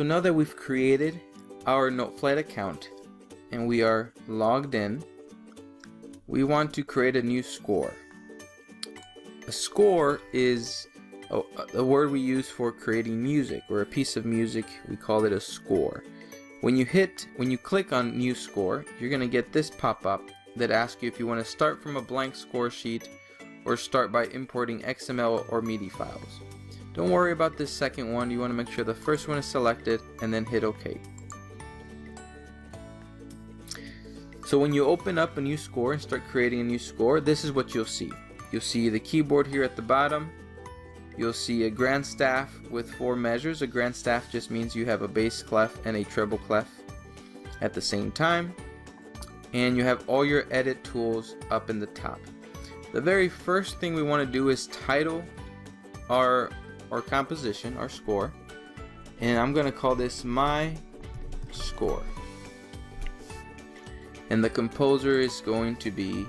So now that we've created our Noteflight account and we are logged in, we want to create a new score. A score is a word we use for creating music, or a piece of music. We call it a score. When you click on new score, you're going to get this pop-up that asks you if you want to start from a blank score sheet or start by importing XML or MIDI files. Don't worry about this second one. You want to make sure the first one is selected and then hit OK. So when you open up a new score and start creating a new score, this is what you'll see. You'll see the keyboard here at the bottom. You'll see a grand staff with 4 measures. A grand staff just means you have a bass clef and a treble clef at the same time. And you have all your edit tools up in the top. The very first thing we want to do is title our composition, our score, and I'm going to call this My Score, and the composer is going to be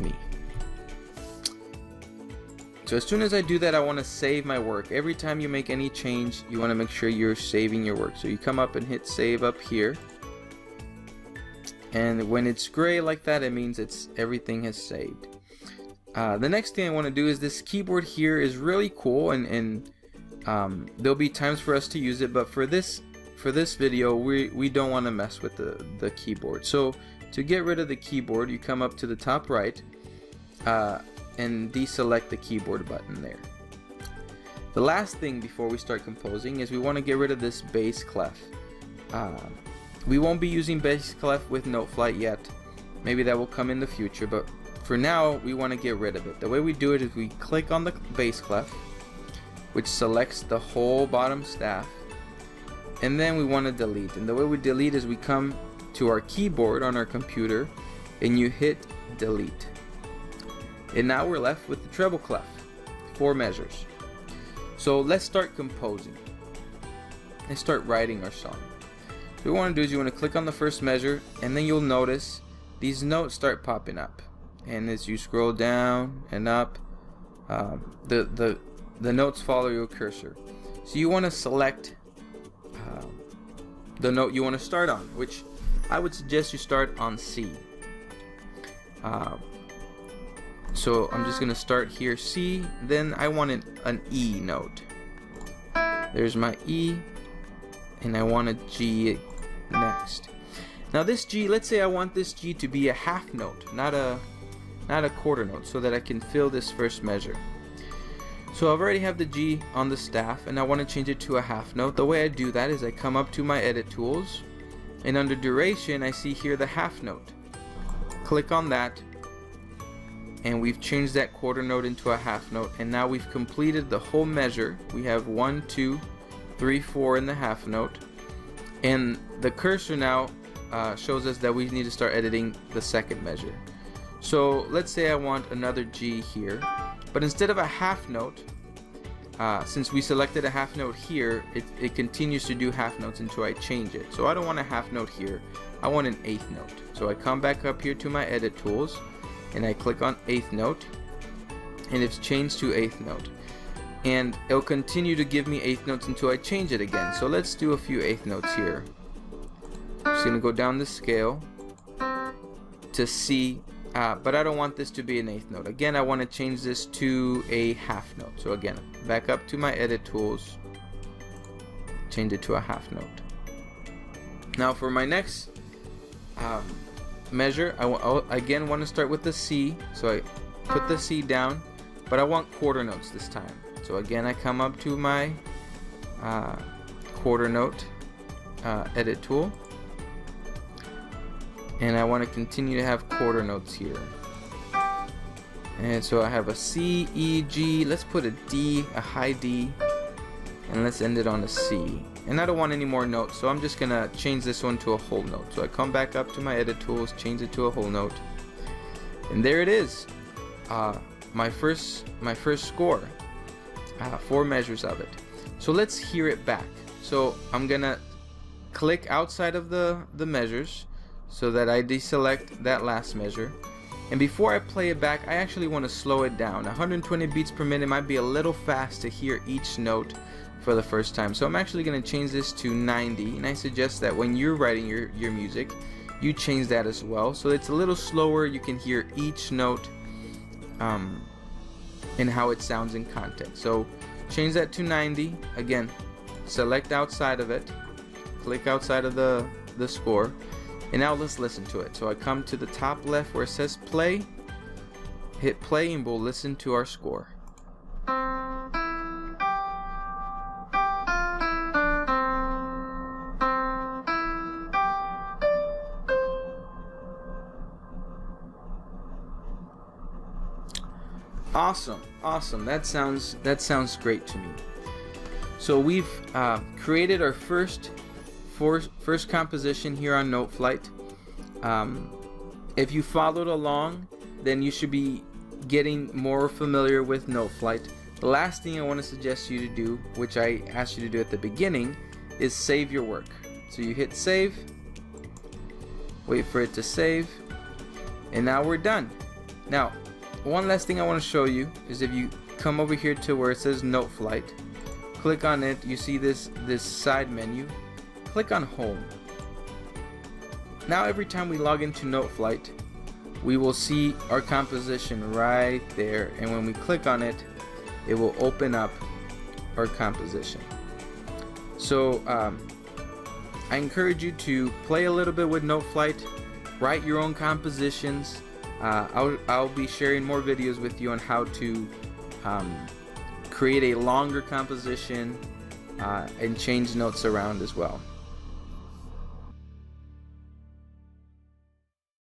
me. So as soon as I do that, I want to save my work. Every time you make any change, you want to make sure you're saving your work. So you come up and hit save up here, and when it's gray like that, it means everything has saved. The next thing I want to do is this keyboard here is really cool, and there'll be times for us to use it, but for this video we don't want to mess with the keyboard. So to get rid of the keyboard, you come up to the top right and deselect the keyboard button there. The last thing before we start composing is we want to get rid of this bass clef. We won't be using bass clef with Noteflight yet. Maybe that will come in the future, but for now we want to get rid of it. The way we do it is we click on the bass clef, which selects the whole bottom staff, and then we want to delete. And the way we delete is we come to our keyboard on our computer and you hit delete. And now we're left with the treble clef, 4 measures. So let's start composing. Let's start writing our song. What you want to do is you want to click on the first measure, and then you'll notice these notes start popping up. And as you scroll down and up, the notes follow your cursor. So you want to select the note you want to start on, which I would suggest you start on C. So I'm just going to start here, C. Then I want an E note. There's my E, and I want a G next. Now this G, let's say I want this G to be a half note, not a quarter note, so that I can fill this first measure. So I've already have the G on the staff, and I want to change it to a half note. The way I do that is I come up to my edit tools, and under duration I see here the half note. Click on that, and we've changed that quarter note into a half note, and now we've completed the whole measure. We have 1, 2, 3, 4 in the half note, and the cursor now shows us that we need to start editing the second measure. So let's say I want another G here, but instead of a half note, since we selected a half note here, it continues to do half notes until I change it. So I don't want a half note here, I want an eighth note. So I come back up here to my edit tools and I click on eighth note, and it's changed to eighth note, and it'll continue to give me eighth notes until I change it again. So let's do a few eighth notes here. I'm just gonna go down the scale to C. But I don't want this to be an eighth note. Again, I want to change this to a half note. So again, back up to my edit tools, change it to a half note. Now for my next measure, I again want to start with the C. So I put the C down, but I want quarter notes this time. So again, I come up to my quarter note edit tool, and I want to continue to have quarter notes here. And so I have a C, E, G. Let's put a D, a high D, and let's end it on a C. And I don't want any more notes, so I'm just gonna change this one to a whole note. So I come back up to my edit tools, change it to a whole note, and there it is. My first score, 4 measures of it. So let's hear it back. So I'm gonna click outside of the measures, so that I deselect that last measure. And before I play it back, I actually want to slow it down. 120 beats per minute might be a little fast to hear each note for the first time. So I'm actually going to change this to 90, and I suggest that when you're writing your music, you change that as well, so it's a little slower. You can hear each note and how it sounds in context. So change that to 90. Again, select outside of it, click outside of the score, and now let's listen to it. So I come to the top left where it says play, hit play, and we'll listen to our score. Awesome. That sounds great to me. So we've created our first composition here on Noteflight. If you followed along, then you should be getting more familiar with Noteflight. The last thing I want to suggest you to do, which I asked you to do at the beginning, is save your work. So you hit save, wait for it to save, and now we're done. Now, one last thing I want to show you is if you come over here to where it says Noteflight, click on it, you see this side menu, click on home. Now every time we log into Noteflight, we will see our composition right there, and when we click on it, it will open up our composition. So I encourage you to play a little bit with Noteflight, write your own compositions. I'll be sharing more videos with you on how to create a longer composition and change notes around as well.